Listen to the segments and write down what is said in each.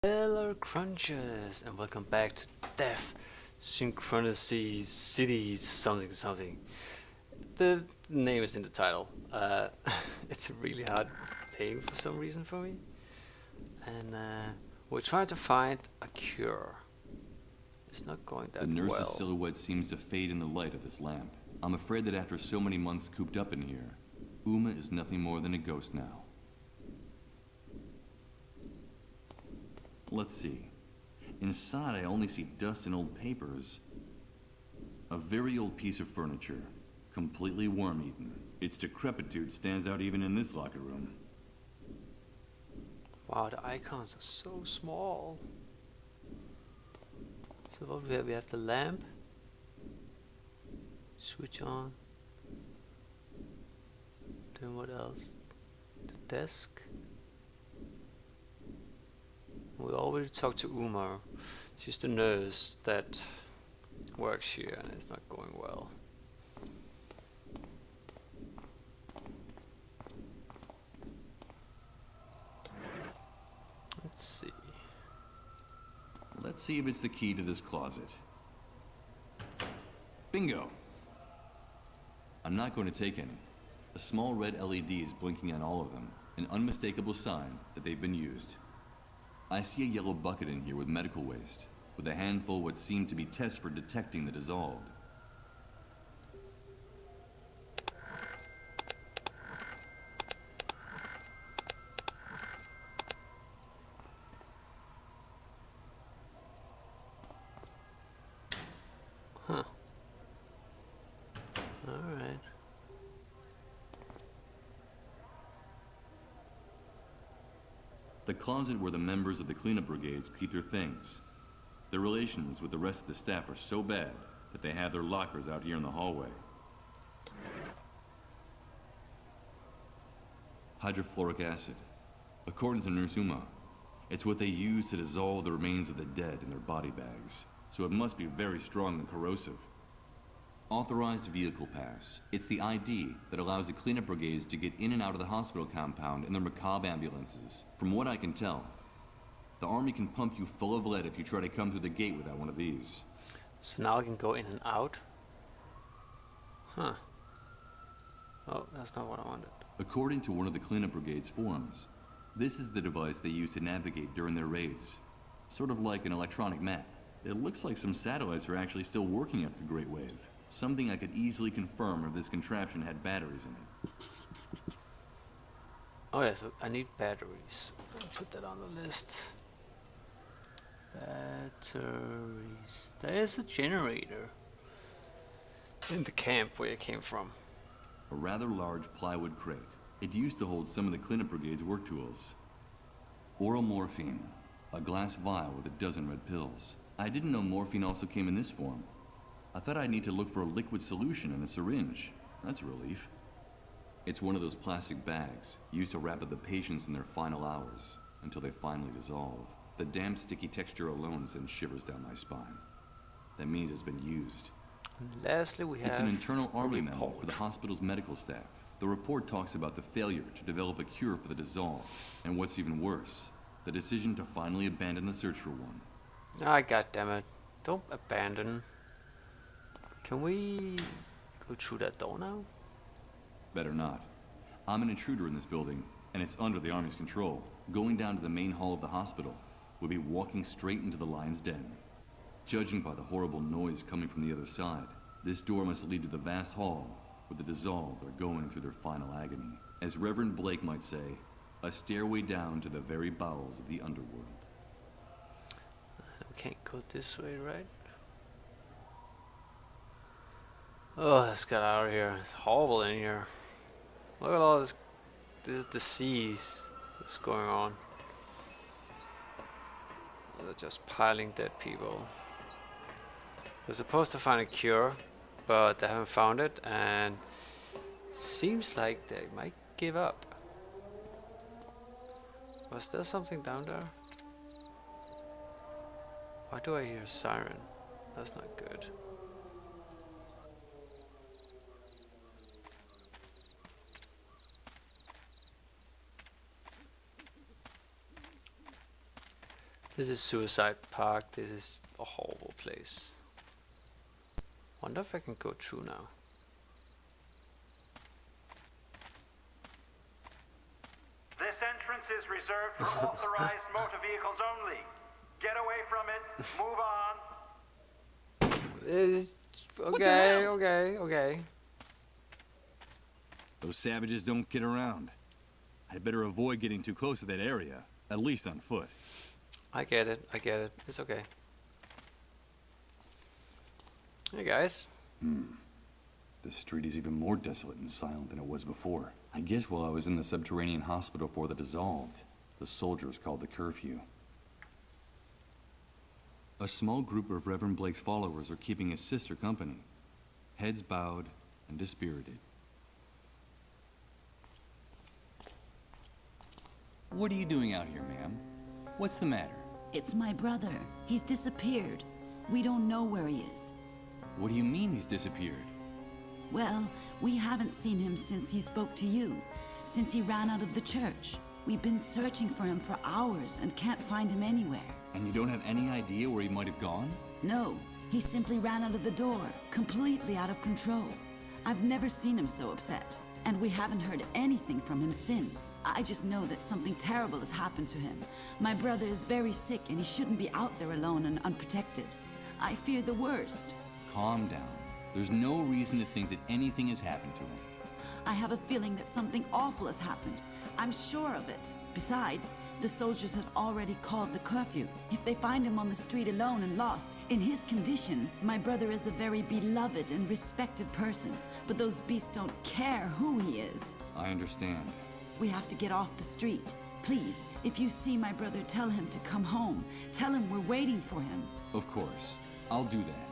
ElephantCrunches, and welcome back to Death Synchronicity Cities something something. The name is in the title. It's a really hard name for some reason for me, and we're trying to find a cure. It's not going The that nurse's well. silhouette seems to fade in the light of this lamp. I'm afraid that after so many months cooped up in here, Uma is nothing more than a ghost now. Let's see. Inside, I only see dust and old papers. A very old piece of furniture, completely worm-eaten. Its decrepitude stands out even in this locker room. Wow, the icons are so small. So what we have? We have the lamp. Switch on. Then what else? The desk. We already talked to Uma. She's the nurse that works here and it's not going well. Let's see. Let's see if it's the key to this closet. Bingo! I'm not going to take any. A small red LED is blinking on all of them, an unmistakable sign that they've been used. I see a yellow bucket in here with medical waste, with a handful of what seem to be tests for detecting the dissolved. Huh. Alright. The closet where the members of the cleanup brigades keep their things. Their relations with the rest of the staff are so bad that they have their lockers out here in the hallway. Hydrofluoric acid. According to Nurse Uma, it's what they use to dissolve the remains of the dead in their body bags, so it must be very strong and corrosive. Authorized vehicle pass. It's the ID that allows the cleanup brigades to get in and out of the hospital compound in their macabre ambulances. From what I can tell, the army can pump you full of lead if you try to come through the gate without one of these. So now I can go in and out? Huh. Oh, that's not what I wanted. According to one of the cleanup brigade's forums, this is the device they use to navigate during their raids. Sort of like an electronic map. It looks like some satellites are actually still working after the Great Wave. Something I could easily confirm if this contraption had batteries in it. Oh yeah, so I need batteries. I'll put that on the list. Batteries. There is a generator in the camp where I came from. A rather large plywood crate. It used to hold some of the cleanup brigade's work tools. Oral morphine. A glass vial with a dozen red pills. I didn't know morphine also came in this form. I thought I'd need to look for a liquid solution in a syringe. That's a relief. It's one of those plastic bags used to wrap up the patients in their final hours until they finally dissolve. The damp, sticky texture alone sends shivers down my spine. That means it's been used. And lastly, we have It's an internal army memo report for the hospital's medical staff. The report talks about the failure to develop a cure for the dissolved, and what's even worse, the decision to finally abandon the search for one. Ah, goddammit. Don't abandon. Can we go through that door now? Better not. I'm an intruder in this building, and it's under the Army's control. Going down to the main hall of the hospital would be walking straight into the lion's den. Judging by the horrible noise coming from the other side, this door must lead to the vast hall where the dissolved are going through their final agony. As Reverend Blake might say, a stairway down to the very bowels of the underworld. We can't go this way, right? Oh, let's get out of here. It's horrible in here. Look at all this disease that's going on. They're just piling dead people. They're supposed to find a cure, but they haven't found it, and seems like they might give up. Was there something down there? Why do I hear a siren? That's not good. This is Suicide Park. This is a horrible place. Wonder if I can go through now. This entrance is reserved for authorized motor vehicles only. Get away from it. Move on. Okay. Those savages don't get around. I'd better avoid getting too close to that area, at least on foot. I get it. It's okay. Hey guys. This street is even more desolate and silent than it was before. I guess while I was in the subterranean hospital before the dissolved, the soldiers called the curfew. A small group of Reverend Blake's followers are keeping his sister company, heads bowed and dispirited. What are you doing out here, ma'am? What's the matter? It's my brother. He's disappeared. We don't know where he is. What do you mean he's disappeared? Well, we haven't seen him since he spoke to you, since he ran out of the church. We've been searching for him for hours and can't find him anywhere. And you don't have any idea where he might have gone? No, he simply ran out of the door, completely out of control. I've never seen him so upset, and we haven't heard anything from him since. I just know that something terrible has happened to him. My brother is very sick and he shouldn't be out there alone and unprotected. I fear the worst. Calm down. There's no reason to think that anything has happened to him. I have a feeling that something awful has happened. I'm sure of it. Besides, the soldiers have already called the curfew. If they find him on the street alone and lost, in his condition, my brother is a very beloved and respected person. But those beasts don't care who he is. I understand. We have to get off the street. Please, if you see my brother, tell him to come home. Tell him we're waiting for him. Of course. I'll do that.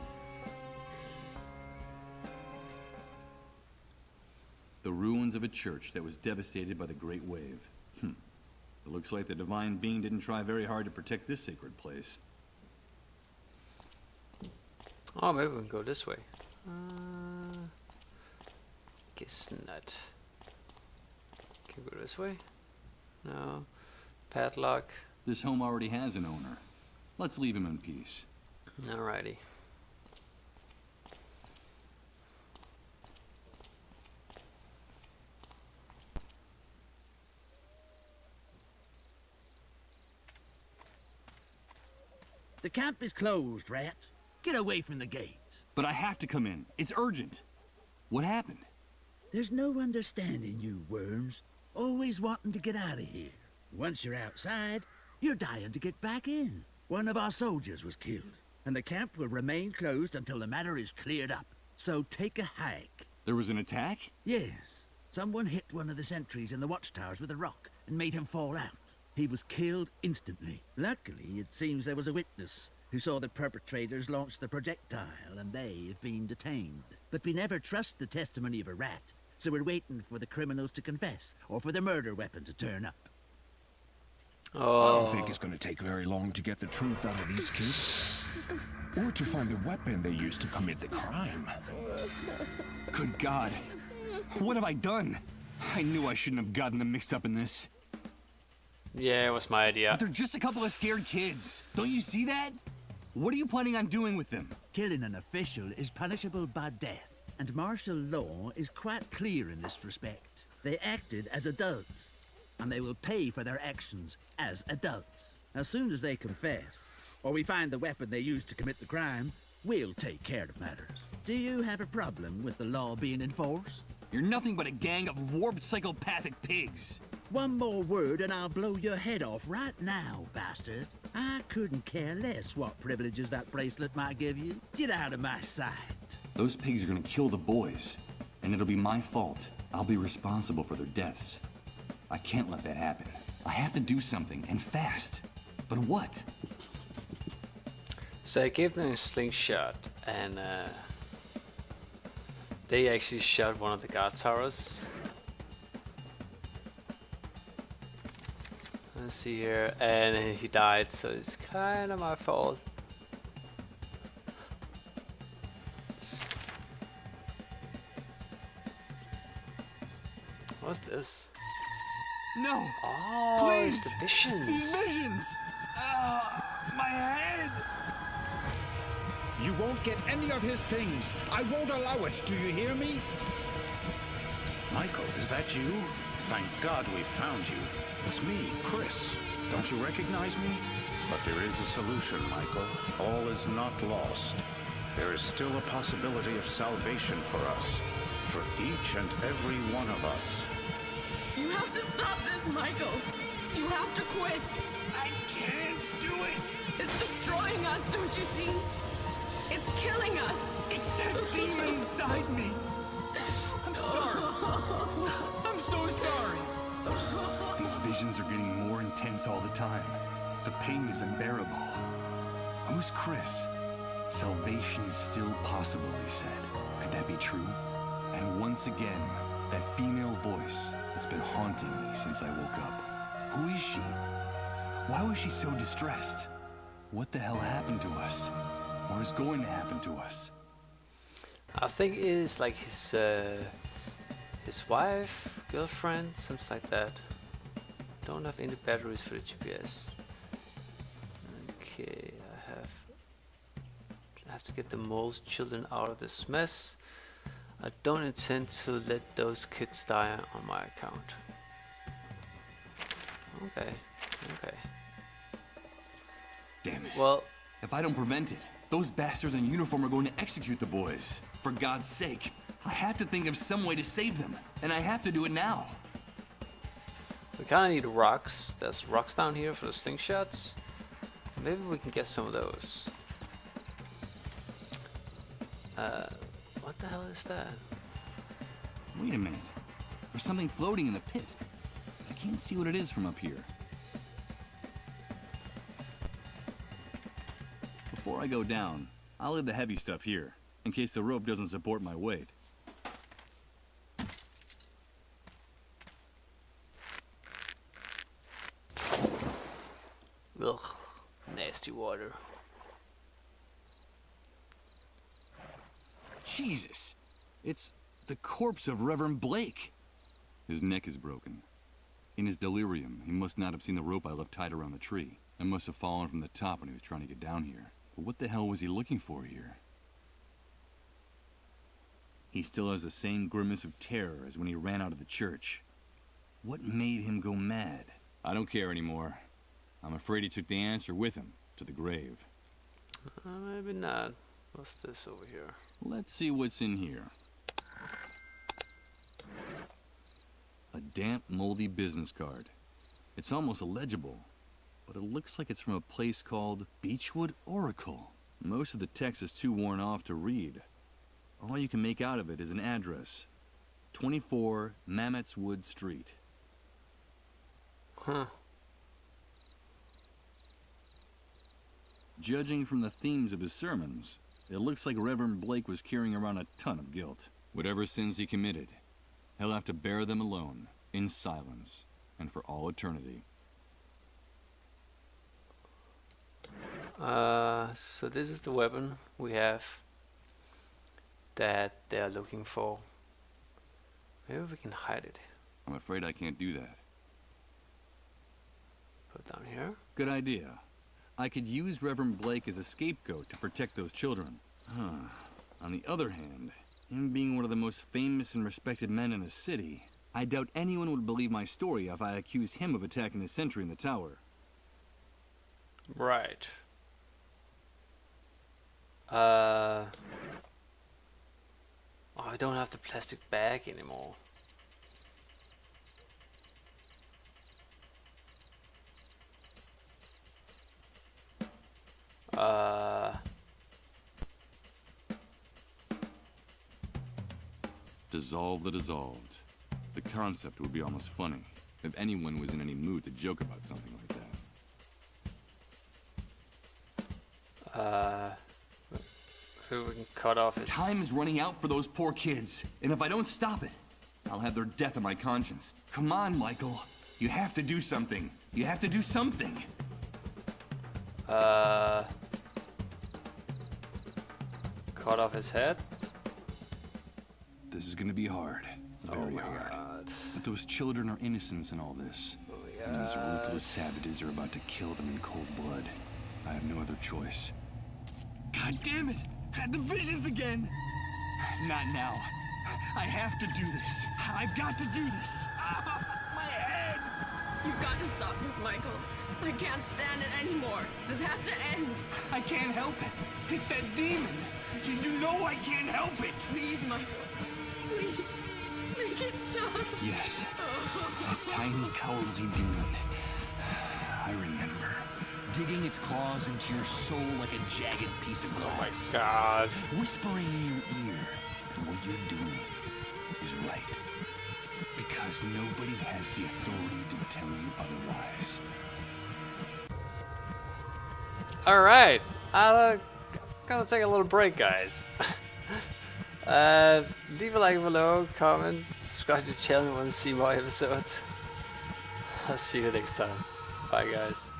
The ruins of a church that was devastated by the Great Wave. It looks like the divine being didn't try very hard to protect this sacred place. Oh, maybe we can go this way. Guess not. Can we go this way? No. Padlock. This home already has an owner. Let's leave him in peace. Alrighty. The camp is closed, Rat. Get away from the gates. But I have to come in. It's urgent. What happened? There's no understanding you worms. Always wanting to get out of here. Once you're outside, you're dying to get back in. One of our soldiers was killed, and the camp will remain closed until the matter is cleared up. So take a hike. There was an attack? Yes. Someone hit one of the sentries in the watchtowers with a rock and made him fall out. He was killed instantly. Luckily, it seems there was a witness who saw the perpetrators launch the projectile, and they have been detained. But we never trust the testimony of a rat, so we're waiting for the criminals to confess, or for the murder weapon to turn up. I Oh, don't think it's going to take very long to get the truth out of these kids. Or to find the weapon they used to commit the crime. Good God. What have I done? I knew I shouldn't have gotten them mixed up in this. yeah, it was my idea. But they're just a couple of scared kids. Don't you see that? What are you planning on doing with them? Killing an official is punishable by death, and martial law is quite clear in this respect. They acted as adults, and they will pay for their actions as adults. As soon as they confess, or we find the weapon they used to commit the crime, we'll take care of matters. Do you have a problem with the law being enforced? You're nothing but a gang of warped psychopathic pigs. One more word and I'll blow your head off right now, bastard. I couldn't care less what privileges that bracelet might give you. Get out of my sight. Those pigs are gonna kill the boys, and it'll be my fault. I'll be responsible for their deaths. I can't let that happen. I have to do something, and fast. But what? So I gave them a slingshot, and they actually shot one of the guard towers. Let's see here, and he died, so it's kind of my fault. What's this? No! Oh, it's the visions. Visions! won't get any of his things. I won't allow it. Do you hear me? Michael, is that you? Thank God we found you. It's me, Chris. Don't you recognize me? But there is a solution, Michael. All is not lost. There is still a possibility of salvation for us. For each and every one of us. You have to stop this, Michael. You have to quit. I can't do it. It's destroying us, don't you see? It's killing us. It's that demon inside me. I'm sorry. I'm so sorry. These visions are getting more intense all the time. The pain is unbearable. Who's Chris? Salvation is still possible, he said. Could that be true? And once again, that female voice has been haunting me since I woke up. Who is she? Why was she so distressed? What the hell happened to us? Or is going to happen to us? I think it is like his wife, girlfriend, something like that. Don't have any batteries for the GPS. Okay, I have to get the mole's children out of this mess. I don't intend to let those kids die on my account. Okay, okay. Damn it. Well, If I don't prevent it, those bastards in uniform are going to execute the boys. For God's sake, I have to think of some way to save them, and I have to do it now. we kinda need rocks. There's rocks down here for the slingshots. Maybe we can get some of those. What the hell is that? Wait a minute. There's something floating in the pit. I can't see what it is from up here. Before I go down, I'll leave the heavy stuff here, in case the rope doesn't support my weight. Ugh, nasty water. Jesus! It's the corpse of Reverend Blake. His neck is broken. In his delirium, he must not have seen the rope I left tied around the tree, and must have fallen from the top when he was trying to get down here. But what the hell was he looking for here? He still has the same grimace of terror as when he ran out of the church. What made him go mad? I don't care anymore. I'm afraid he took the answer with him to the grave. Maybe not. What's this over here? Let's see what's in here. A damp, moldy business card. It's almost illegible, but it looks like it's from a place called Beechwood Oracle. Most of the text is too worn off to read. All you can make out of it is an address. 24 Mammoth's Wood Street. Huh. Judging from the themes of his sermons, it looks like Reverend Blake was carrying around a ton of guilt. Whatever sins he committed, he'll have to bear them alone, in silence, and for all eternity. So this is the weapon we have that they're looking for. Maybe we can hide it. I'm afraid I can't do that. Put it down here. Good idea. I could use Reverend Blake as a scapegoat to protect those children. On the other hand, him being one of the most famous and respected men in the city, I doubt anyone would believe my story if I accused him of attacking the sentry in the tower. Right. Oh, I don't have the plastic bag anymore. Dissolve the dissolved. The concept would be almost funny if anyone was in any mood to joke about something like that. Who we can cut off his... Time is running out for those poor kids, and if I don't stop it, I'll have their death on my conscience. Come on, Michael. You have to do something. You have to do something. Cut off his head? This is gonna be hard. Very hard. God. But those children are innocents in all this. Oh my And those God. ruthless savages are about to kill them in cold blood. I have no other choice. God damn it! Had the visions again. Not now. I have to do this. I've got to do this. Ah, my head! You've got to stop this, Michael. I can't stand it anymore. This has to end. I can't help it. It's that demon. You know I can't help it. Please, Michael. Please. Make it stop. Yes. That tiny, cowardly demon. I remember. Digging its claws into your soul like a jagged piece of Oh my glass. god. Whispering in your ear that what you're doing is right. Because nobody has the authority to tell you otherwise. Alright, I'm gonna take a little break, guys. Leave a like below, comment, subscribe to the channel if you want to see more episodes. I'll see you next time. Bye, guys.